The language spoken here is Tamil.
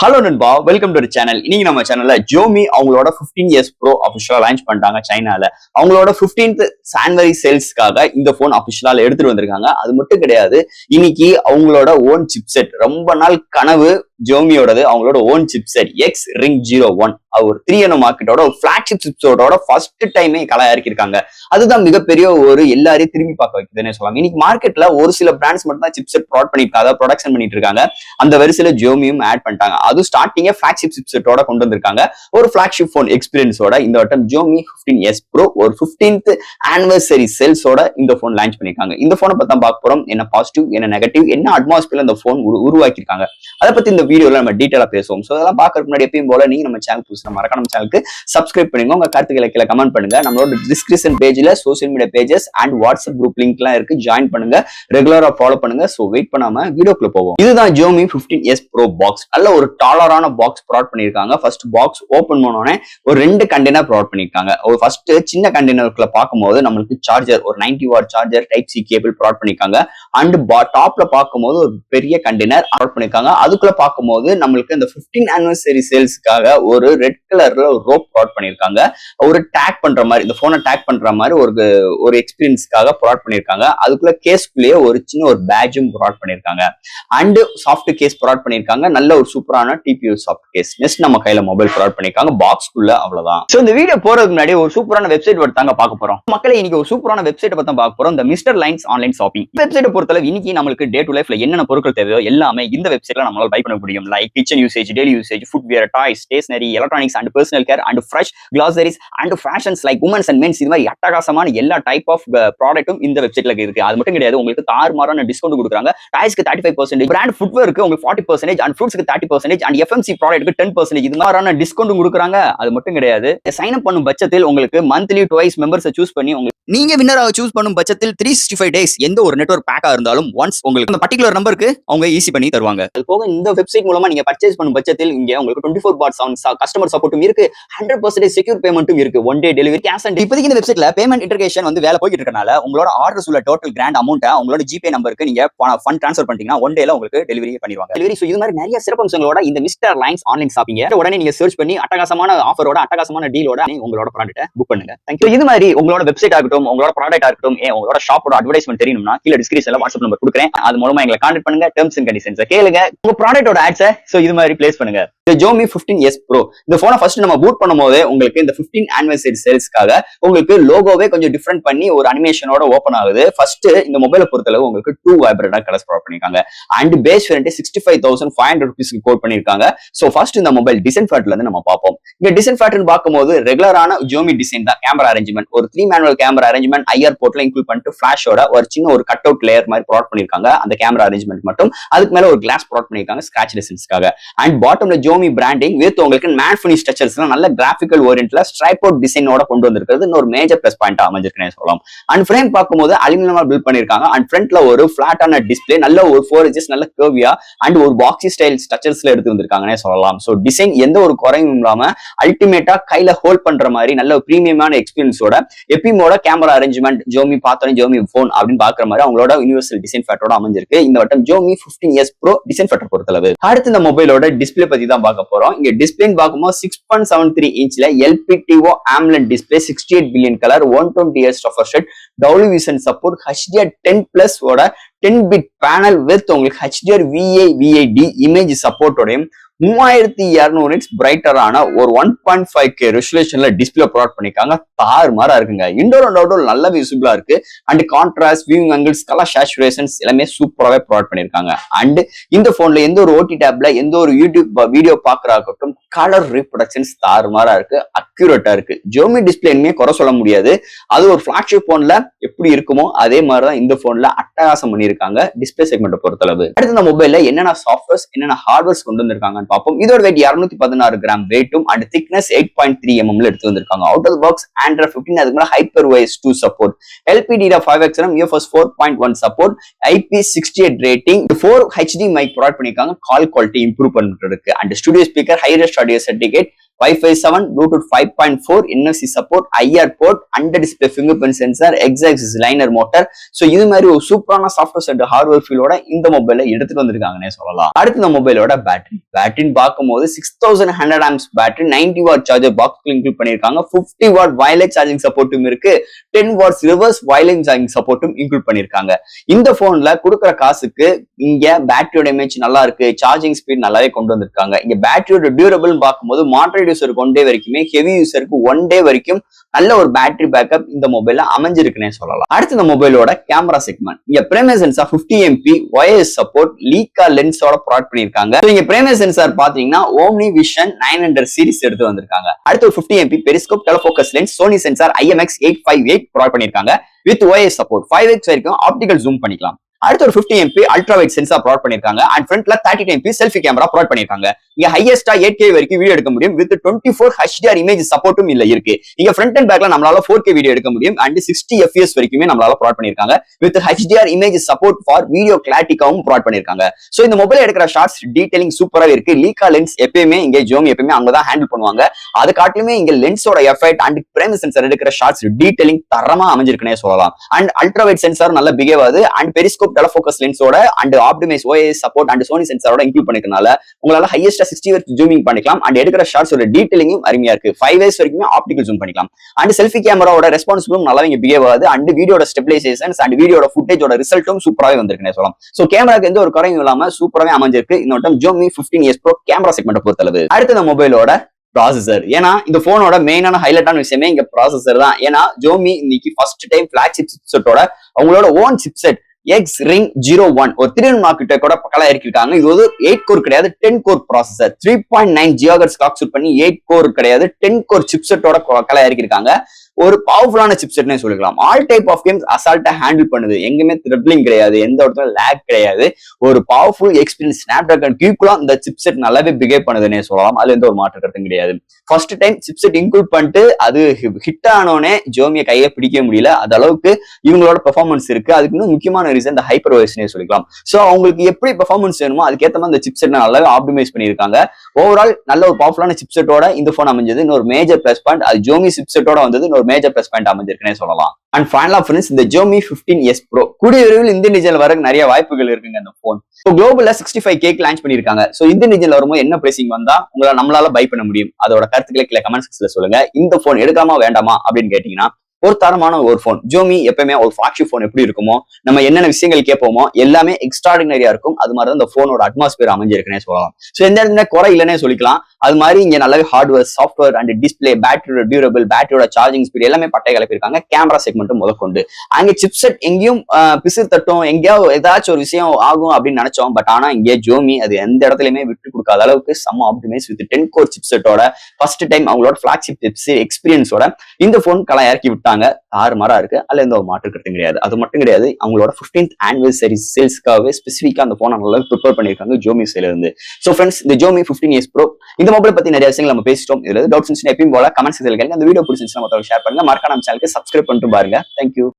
ஹலோ நண்பா, வெல்கம் டு சேனல். இன்னைக்கு நம்ம சேனல்ல ஜோமி அவங்களோட 15s Pro அபிஷியலா லான்ச் பண்ணிட்டாங்க சைனால. அவங்களோட 15th சான்வரி சேல்ஸ்க்காக இந்த போன் அபிஷியலா எடுத்துட்டு வந்திருக்காங்க. அது மட்டும் கிடையாது, இன்னைக்கு அவங்களோட ஓன் சிப்செட், ரொம்ப நாள் கனவு ஜோமியோடது, அவங்களோட ஓன் சிப்செட் எக்ஸ் ரிங் 01 ஒரு 3nm மார்க்கெட்டோட ஒரு பிளாக்ஷிப் சிப்செட்டோட ஃபர்ஸ்ட் டைமே கலா இறக்கிருக்காங்க. அதுதான் மிகப்பெரிய ஒரு எல்லாரையும் திரும்பி பார்க்க வைக்குதுன்னு சொல்லலாம். இன்னைக்கு மார்க்கெட்ல ஒரு சில பிராண்ட்ஸ் மட்டும் தான் சிப்செட் ப்ரொடக்ஷன் பண்ணிட்டு இருக்காங்க. அந்த வரிசையில ஜோமியும் ஆட் பண்ணிட்டாங்க. அது ஸ்டார்டிங்கே பிளாக்ஷிப் சிப்செட்டோட கொண்டு வந்திருக்காங்க. ஒரு பிளாக்ஷிப் போன் எக்ஸ்பீரியன்ஸோட இந்த வட்டம் ஜோமி 15s Pro ஒரு 15th ஆனிவர்சரி சேல்ஸோட இந்த போன் லான்ச் பண்ணிருக்காங்க. இந்த போனை பத்தி தான் பார்க்க போறோம். என்ன பாசிட்டிவ், என்ன நெகட்டிவ், என்ன அட்மாஸ்பியர்ல இந்த போன் உருவாக்கிருக்காங்க, அதை பத்தி இந்த வீடியோல நம்ம டீடைலா பேசுவோம். சோ அதெல்லாம் பாக்குறதுக்கு முன்னாடி எப்பயும் போல நீங்க நம்ம சேனல் புதுசா மறக்காம நம்ம சேனலுக்கு சப்ஸ்கிரைப் பண்ணுங்க. உங்க கருத்துக்களை கீழே கமெண்ட் பண்ணுங்க. நம்மளோட டிஸ்கிரிப்ஷன் பேஜ்ல social media pages and WhatsApp group link எல்லாம் இருக்கு. ஜாயின் பண்ணுங்க, ரெகுலரா ஃபாலோ பண்ணுங்க. சோ வெயிட் பண்ணாம வீடியோக்குள்ள போவோம். இதுதான் ஜோமி 15s Pro பாக்ஸ். நல்ல ஒரு டாலரான பாக்ஸ் ப்ரொவைட் பண்ணிருக்காங்க. ஃபர்ஸ்ட் பாக்ஸ் ஓபன் பண்ணோனே ஒரு 2 கண்டெய்னர் ப்ரொவைட் பண்ணிருக்காங்க. ஒரு ஃபர்ஸ்ட் சின்ன கண்டெய்னருக்குள்ள பார்க்கும்போது நம்மளுக்கு சார்ஜர், ஒரு 90 watt charger type C cable provide பண்ணிருக்காங்க. அண்ட் டாப்ல பார்க்கும்போது ஒரு பெரிய கண்டெய்னர் ப்ரொவைட் பண்ணிருக்காங்க. அதுக்குள்ள பார்க்கும்போது நம்மளுக்கு இந்த 15 ஆனிவர்சரி சேல்ஸ்க்காக ஒரு ரெட் கலர்ல ஒரு ரோப் ப்ரொவைட் பண்ணிருக்காங்க. ஒரு டேக் பண்ற மாதிரி, இந்த போனை டேக் பண்ற மாதிரி ஒரு எக்ஸ்பீரியன்ஸ்க்காக ப்ரொவைட் பண்ணிருக்காங்க. அதுக்குள்ள கேஸ்க்குள்ளேயே ஒரு சின்ன ஒரு பேட்ஜும் ப்ரொவைட் பண்ணிருக்காங்க. அண்ட் சாஃப்ட் கேஸ் ப்ரொவைட் பண்ணிருக்காங்க. நல்ல ஒரு சூப்பரான டிபியூ சாஃப்ட் கேஸ். நெக்ஸ்ட் நம்ம கையில மொபைல் ப்ரொவைட் பண்ணிருக்காங்க. பாக்ஸ்க்குள்ள அவ்வளவுதான். சோ இந்த வீடியோ போறதுக்கு முன்னாடி ஒரு சூப்பரான வெப்சைட் தாங்க பார்க்க போறோம். மக்களே, இன்னைக்கு ஒரு சூப்பரான வெப்சைட் பத்தி பார்க்க போறோம். இந்த mister lines online shopping website பொறுத்தளவு இன்னைக்கு நம்மளுக்கு டே டு லைஃப்ல என்னென்ன பொருட்கள் தேவையோ எல்லாமே இந்த வெப்சைட்ல நம்மளால பை பண்ண முடியும். Like kitchen usage, daily usage, footwear, toys, stationery, electronics and personal care and fresh groceries and fashions like women's and men's, இது மாதிரி அட்டகாசமான எல்லா டைப் ஆஃப் ப்ராடக்ட்டும் இந்த வெப்சைட்ல இருக்கு. அது மட்டும் கிடையாது, உங்களுக்கு தாறுமாறான டிஸ்கவுண்ட் கொடுக்குறாங்க. டாய்ஸ்க்கு 35%, பிராண்ட் ஃபுட்வேருக்கு உங்களுக்கு 40% அண்ட் ஃப்ரூட்ஸ்க்கு 30% அண்ட் எஃப்எம்சி ப்ராடக்ட்க்கு 10%, இது மாதிரியான டிஸ்கவுண்ட் கொடுக்குறாங்க. அது மட்டும் கிடையாது, சைன் அப் பண்ணும் பட்சத்தில் உங்களுக்கு மந்த்லி டுவைஸ் மெம்பர்ஸை சூஸ் பண்ணி நீங்க வின்னராக சூஸ் பண்ணும் பட்சத்தில் 365 டேஸ் எந்த ஒரு நெட்வொர்க் பேக்கா இருந்தாலும் ஒன்ஸ் உங்களுக்கு அந்த பர்டிகுலர் நம்பருக்கு அவங்க ஈஸி பண்ணி தருவாங்க. அது போக இந்த வெப்சைட் மூலமா நீங்க பர்ச்சேஸ் பண்ணும் பட்சத்தில் இங்க உங்களுக்கு 24/7 கஸ்டமர் சப்போர்ட்டும் இருக்கு. 100% செக்யூர் பேமெண்ட்டும் இருக்கு. One day delivery, cash on இப்போதைக்கு இந்த வெப்சைட்ல பேமெண்ட் இன்டகிரேஷன் வேலை போயிட்டு இருக்கனால உங்களோட ஆர்டர்ஸ் உள்ள டோட்டல் கிராண்ட் அமௌண்ட்டை உங்களோட ஜிபே நம்பருக்கு நீங்க ஃபண்ட் ட்ரான்ஸ்ஃபர் பண்ணிட்டீங்கன்னா ஒன் டேல உங்களுக்கு டெலிவரி பண்ணிடுவாங்க. டெலிவரி இது மாதிரி நிறைய சிறப்பம்சங்களோட இந்த மிஸ்டர் லைன்ஸ் ஆன்லைன் ஷாப்பிங் உடனே நீங்க சர்ச் பண்ணி அட்டகாசமான ஆஃபரோட, அட்டகாசமான டீலோட உங்களோட ப்ராடக்ட்டை புக் பண்ணுங்க. தேங்க்யூ. இது மாதிரி உங்களோட வெப்சைட் ஆகட்டும், உங்களோட ப்ராடக்ட் ஆகட்டும், உங்களோட ஷாப்போட அட்வர்டைஸ்மென்ட் தெரியணும்னா கீழ டிஸ்கிரிப்ஷன்ல வாட்ஸ்அப் நம்பர் கொடுக்குறேன். அது மூலமா எங்களை கான்டாக்ட் பண்ணுங்க. டெர்ம்ஸ் அண்ட் கண்டிஷன்ஸ் கேளுங்க. உங்க ப்ராடக்ட்டோட ஆட்ஸை இது மாதிரி பிளேஸ் பண்ணுங்க. இந்த ஜோமி 15s Pro இந்த போனை ஃபர்ஸ்ட் நம்ம பூட் பண்ணும்போது உங்களுக்கு இந்த 15 ஆனிவர்சரி சேல்ஸ்க்காக உங்களுக்கு லோகோவே கொஞ்சம் டிஃபரெண்ட் பண்ணி ஒரு அனிமேஷனோட ஓபன் ஆகுது. ஃபர்ஸ்ட் இந்த மொபைலை பொறுத்தளவு உங்களுக்கு 2 வைப்ரண்டா கலர்ஸ் ப்ரொவைட் பண்ணிருக்காங்க. அண்ட் பேஸ் வேரியன்ட் 65,500 ரூபீஸ்க்கு கோட் பண்ணிருக்காங்க. சோ ஃபர்ஸ்ட் இந்த மொபைல் டிசைன் ஃபேக்டர்ல இருந்து நம்ம பார்ப்போம். இங்க டிசைன் ஃபேக்டர்னு பார்க்கும்போது ரெகுலரான ஜோமி டிசைன் தான். கேமரா அரேஞ்ச்மெண்ட் ஒரு 3 மேனுவல் கேமரா அரேஞ்ச்மெண்ட், ஐஆர் போர்ட்ல இன்க்ளூட் பண்ணிட்டு ஃபிளாஷோட ஒரு சின்ன ஒரு கட் அவுட் லேயர் மாதிரி ப்ரொவைட் பண்ணிருக்காங்க. அந்த கேமரா அரேஞ்ச்மெண்ட் மட்டும். அதுக்கு மேல ஒரு கிளாஸ் ப்ரொவைட் பண்ணிருக்காங்க ஸ்கிராட்ச் ரெசிஸ்டன்ஸ்க்காக. அண்ட் பாட்டம்ல ஜோமி பிராண்டிங் வித் உங்களுக்கு மேட் ஃபினிஷ் டச்சர்ஸ் நல்ல கிராபிக்கல் ஓரியன்ட்ல ஸ்ட்ரைப் அவுட் டிசைனோட கொண்டு வந்திருக்கிறது இன்னொரு மேஜர் பிளஸ் பாயிண்ட் அமைஞ்சிருக்குன்னு சொல்லலாம். அண்ட் ஃப்ரேம் பார்க்கும்போது அலுமினியமா பில்ட் பண்ணிருக்காங்க. அண்ட் ஃப்ரண்ட்ல ஒரு பிளாட்டான டிஸ்பிளே, நல்ல ஒரு 4 inches நல்ல கர்வியா அண்ட் ஒரு பாக்ஸி ஸ்டைல் ஸ்ட்ரக்சர்ஸ்ல எடுத்து வந்திருக்காங்கன்னு சொல்லலாம். சோ டிசைன் எந்த ஒரு குறையும் இல்லாம அல்டிமேட்டா கையில ஹோல்ட் பண்ற மாதிரி நல்ல பிரீமியமான எக்ஸ்பீரியன்ஸோட எப்பயுமோட கேமரா அரேஞ்ச்மெண்ட் ஜோமி பார்த்தோன்னே ஜோமி போன் அப்படின்னு பாக்குற மாதிரி அவங்களோட யூனிவர்சல் டிசைன் ஃபேக்டரோட அமைஞ்சிருக்கு இந்த வட்டம் ஜோமி 15s Pro டிசைன் ஃபேக்டர் பொறுத்தளவு. அடுத்து இந்த மொபைலோட டிஸ்பிளே பத்தி தான் பார்க்க போறோம். இங்க டிஸ்பிளேன்னு பார்க்கும்போது 6.73 இன்ச்ல LPTO AMOLED display, 68 billion colour, 120 Hz refresh rate, Dolby Vision support, HDR10+ ஓட 10-bit பேனல் வித் உங்களுக்கு HDR VA/VID இமேஜ் சப்போர்ட்டோடையும் 3200 nits பிரைட்டரான ஒரு 1.5K ரெசல்யூஷன்ல டிஸ்பிளே ப்ரொவைட் பண்ணிருக்காங்க. தாறுமாறா இருக்குங்க. இன்டோர் அண்ட் அவுட்டோர் நல்ல விசிபிளா இருக்கு. And contrast, viewing angles, colour saturations எல்லாமே சூப்பராகவே ப்ரொவைட் பண்ணிருக்காங்க. அண்ட் இந்த போன்ல எந்த ஒரு OT டேப்ல எந்த ஒரு யூடியூப் வீடியோ பாக்குறாகட்டும் கலர் ரீப்ரொடக்ஷன்ஸ் தாறுமாறா இருக்கு, அக்யூரேட்டா இருக்கு. ஜோமி டிஸ்பிளேமே குறை சொல்ல முடியாது. அது ஒரு பிளாக்ஷிப் போன்ல எப்படி இருக்குமோ அதே மாதிரிதான் இந்த போன்ல அட்டகாசம் பண்ணிருக்காங்க டிஸ்பிளே செக்மெண்ட் பொறுத்தளவு. அடுத்த இந்த மொபைல்ல என்னென்ன சாஃப்ட்வேர்ஸ், என்னென்ன ஹார்ட்வேர்ஸ் கொண்டு வந்திருக்காங்க பார்ப்போம். இதோட வெயிட் 216 கிராம் வெயிட்டும் அண்ட் திக்னஸ் 8.3 mm எடுத்து வந்திருக்காங்க. அவுட் ஆஃப் பாக்ஸ் Android 15, அதுக்கு மேல HyperOS 2 support, LPDDR5X, UFS 4.1 support, IP68 rating, 4 HD mic provide பண்ணிருக்காங்க. கால் குவாலிட்டி இம்ப்ரூவ் பண்ணிட்டு இருக்கு. And studio speaker, high res audio certificate, Wi-Fi 7, Bluetooth 5.4, NFC support, IR port, under display fingerprint sensor, X-axis liner motor. So இது மாதிரி ஒரு சூப்பரான சாஃப்ட்வேர் அண்ட் ஹார்ட்வேர் ஃபீலோட இந்த மொபைலை எடுத்துட்டு வந்திருக்காங்கன்னே சொல்லலாம். அடுத்து இந்த மொபைலோட பேட்டரின்னு பார்க்கும்போது 6100 arms battery, 90 watt charger box include பண்ணிருக்காங்க. 50 வாட் வயர்லெஸ் சார்ஜிங் சப்போர்ட்டும் இருக்கு. 10 வாட்ஸ் ரிவர்ஸ் வயர்லெஸ் சார்ஜிங் சப்போர்ட்டும் இன்க்ளூட் பண்ணிருக்காங்க. இந்த போன்ல கொடுக்குற காசுக்கு இங்க பேட்டரியோட இமேஜ் நல்லா இருக்கு, சார்ஜிங் ஸ்பீட் நல்லாவே கொண்டு வந்திருக்காங்க. இங்க பேட்டரியோட டியூரபிள் பார்க்கும்போது மாடரேட் யூசருக்கு 1 டே வரைக்குமே, ஹெவி யூசருக்கு 1 டே வரைக்கும் நல்ல ஒரு பேட்டரி பேக்கப் இந்த மொபைல்ல அமைஞ்சிருக்குன்னே சொல்லலாம். அடுத்து இந்த மொபைலோட கேமரா செக்மெண்ட், இங்க primary sensor 50 MP OIS support Leica லென்ஸோட ப்ரொவைட் பண்ணிருக்காங்க. இங்க பிரைமரி சென்சார் பாத்தீங்கன்னா ஓம்னி விஷன் 900 சீரிஸ் எடுத்து வந்திருக்காங்க. அடுத்து ஒரு 50 MP periscope telefocus lens Sony sensor IMX858 provide பண்ணிருக்காங்க. வித் ஒய்எஸ் சப்போர்ட் 5x வரைக்கும் ஆப்டிகல் ஜூம் பண்ணிக்கலாம். அடுத்து ஒரு 50 MP ultra wide sensor provide பண்ணிருக்காங்க. அண்ட் ஃப்ரண்ட்ல 30 MP செல்ஃபி கேமரா ப்ரொவைட் பண்ணிருக்காங்க. இங்க ஹையஸ்டா 8K வரைக்கும் வீடியோ எடுக்க முடியும். வித் 24 HDR இமேஜ் சப்போர்ட்டும் இல்ல இருக்கு. இங்க ஃப்ரண்ட் அண்ட் பேக்ல நம்மளால 4K வீடியோ எடுக்க முடியும். அண்ட் 60 FPS வரைக்குமே நம்மளால ப்ரொவைட் பண்ணிருக்காங்க. With HDR image support for video கிளாரிட்டிக்காவும் ப்ரொவைட் பண்ணிருக்காங்க. சோ இந்த மொபைல் எடுக்கிற ஷார்ட்ஸ் டீடைலிங் சூப்பராக இருக்கு. லீக்கா லென்ஸ் எப்பயுமே இங்க ஜோமி எப்பயுமே அங்க தான் ஹேண்டில் பண்ணுவாங்க. அது காட்டிலுமே இங்க லென்ஸோட எஃபெக்ட் அண்ட் பிரைமரி சென்சார் எடுக்கிற ஷார்ட்ஸ் டீடைலிங் தரமா அமைஞ்சிருக்குன்னே சொல்லலாம். அண்ட் அல்ட்ரா வைட் சென்சார் நல்ல பிகேவ் ஆகுது. அண்ட் பெரிஸ்கோப் டெலஃபோக்கஸ் லென்ஸோட and optimise OIS support and Sony சென்சாரோட இன்க்ளூட் பண்ணிக்கனால உங்களால ஹையஸ்டா 60 வரைக்கும் ஜூமிங் பண்ணிக்கலாம். அண்ட் எடுக்கிற ஷார்ட்ஸோட டீடைலிங்கும் அருமையா இருக்கு. 5x வரைக்கும் ஆப்டிகல் ஜூம் பண்ணிக்கலாம். அண்ட் செல்ஃபி கேமராவோட ரெஸ்பான்சிபிளும் நல்லா இங்க பிஹேவ் ஆகுது. அண்ட் வீடியோட ஸ்டெபிலைசேஷன்ஸ் அண்ட் வீடியோட ஃபுட்டேஜோட ரிசல்ட்டும் சூப்பராகவே வந்திருக்குன்னு சொல்லலாம். சோ கேமராக்கு எந்த ஒரு குறையும் இல்லாம சூப்பராகவே அமைஞ்சிருக்கு இந்த வட்டம் ஜோமி 15s Pro கேமரா செக்மெண்ட் பொறுத்தளவு. அடுத்த இந்த மொபைலோட ப்ராசஸர், ஏன்னா இந்த போனோட மெயினான ஹைலைட்டான விஷயமே இங்க ப்ராசஸர் தான். ஏன்னா ஜோமி இன்னைக்கு ஃபர்ஸ்ட் டைம் பிளாக்ஷிப் சிப்செட்டோட அவங்களோட ஓன் சிப்செட் X-Ring01 ஒரு 3 மார்க்கெட்டை கூட பக்கலா இறக்கிருக்காங்க. இது ஒரு 8 கோர் கிடையாது, 10 core processor. 3.9 GHz clock speed பண்ணி 8 கோர் கிடையாது, 10 கோர் சிப்செட்டோட பக்கலா இறக்கிருக்காங்க. ஒரு பவர்ஃபுல்லான சிப்செட்னே சொல்லிக்கலாம். ஆல் டைப் ஆஃப் கேம்ஸ் அசால்ட்டா ஹேண்டில் பண்ணுது. எங்குமே த்ரிப்ளிங் கிடையாது, எந்த இடத்துல லேக் கிடையாது. ஒரு பவர்ஃபுல் எக்ஸ்பீரியன்ஸ் ஸ்னாப்டிராகன் கியூக்குலாம் இந்த சிப்செட் நல்லாவே பிஹேவ் பண்ணுதுன்னே சொல்லலாம். அதுல எந்த ஒரு மாற்று கருத்தும் கிடையாது. ஃபர்ஸ்ட் டைம் சிப்செட் இன்க்ளூட் பண்ணிட்டு அது ஹிட் ஆனோடனே ஜோமியை கையை பிடிக்க முடியல. அது அளவுக்கு இவங்களோட பெர்ஃபார்மன்ஸ் இருக்கு. அதுக்கு இன்னும் முக்கியமான ரீசன் இந்த ஹைப்பர் ஓஎஸ்னே சொல்லிக்கலாம். சோ அவங்களுக்கு எப்படி பெர்ஃபார்மன்ஸ் வேணுமோ அதுக்கேற்ற மாதிரி இந்த சிப்செட் நல்லாவே ஆப்டிமைஸ் பண்ணியிருக்காங்க. ஓவரால் நல்ல ஒரு பவர்ஃபுல்லான சிப்செட்டோட இந்த போன் அமைஞ்சது இன்னொரு மேஜர் பிளஸ் பாயிண்ட். அது ஜோமி சிப்செட்டோட வந்தது இன்னொரு மேஜர் பிளஸ் பாயிண்ட் அமைஞ்சிருக்குன்னே சொல்லலாம். அண்ட் ஃபைனலா ஃப்ரெண்ட்ஸ், இந்த ஜோமி 15s Pro கூடிய விரைவில் இந்தியன் ரீஜன்ல வர நிறைய வாய்ப்புகள் இருக்குங்க. இந்த போன் குளோபல்ல 65K லான்ச் பண்ணிருக்காங்க. சோ இந்தியன் ரீஜன்ல வரும்போது என்ன பிரைசிங் வந்தா நம்மளால பை பண்ண முடியும், அதோட கருத்துக்களை கீழே கமெண்ட் செக்ஷன்ல சொல்லுங்க. இந்த போன் எடுக்கலாமா வேண்டாமா அப்படின்னு கேட்டீங்கன்னா ஒரு தரமான ஒரு போன். ஜோமி எப்பவுமே ஒரு ஃபிளாக்ஷிப் போன் எப்படி இருக்குமோ, நம்ம என்னென்ன விஷயங்கள் கேட்போமோ எல்லாமே எக்ஸ்ட்ராடினரியா இருக்கும். அது மாதிரி தான் இந்த போனோட அட்மாஸ்பியர் அமைஞ்சிருக்குன்னே சொல்லலாம். சோ எந்த இடத்துல குறை இல்லைன்னே சொல்லிக்கலாம். அது மாதிரி இங்க நல்லாவே ஹார்ட்வேர், சாஃப்ட்வேர் அண்ட் டிஸ்பிளே, பேட்டரியோட டியூரபிள், பேட்டரியோட சார்ஜிங் ஸ்பீட் எல்லாமே பட்டை கிளப்பிருக்காங்க. கேமரா செக்மெண்ட்டும் முதற்கொண்டு அங்க சிப்செட் எங்கேயும் பிசு தட்டும், எங்கேயாவது ஏதாச்சும் ஒரு விஷயம் ஆகும் அப்படின்னு நினைச்சோம். பட் ஆனா இங்கே ஜோமி அது எந்த இடத்துலயுமே விட்டு கொடுக்காத அளவுக்கு செம்ம ஆப்டிமைஸ் வித் 10 கோர் சிப்செட்டோட ஃபர்ஸ்ட் டைம் அவங்களோட ஃபிளாக்ஷிப் எக்ஸ்பீரியன்ஸோட இந்த போன் கலாம் இறக்கி விட்டாங்க. தாறுமாறா இருக்கு. அதுல எந்த ஒரு மாற்று கருத்தும் கிடையாது. அது மட்டும் கிடையாது, அவங்களோட 15th anniversary சேல்ஸ்க்காகவே ஸ்பெசிஃபிக்கா அந்த போன் நல்லா ப்ரிப்பேர் பண்ணிருக்காங்க ஜோமி சைட்ல இருந்து. சோ ஃப்ரெண்ட்ஸ், இந்த ஜோமி 15s Pro இந்த மொபைல் பத்தி நிறைய விஷயங்கள் நம்ம பேசிட்டோம். இதுல டவுட்ஸ் எப்பயும் போல கமெண்ட் செக்ஷன்ல கேளுங்க. அந்த வீடியோ பிடிச்சிருந்துச்சுன்னா மத்தவங்க ஷேர் பண்ணுங்க. மறக்காம நம்ம சேனலுக்கு சப்ஸ்கிரைப் பண்ணிட்டு பாருங்க. தேங்க்யூ.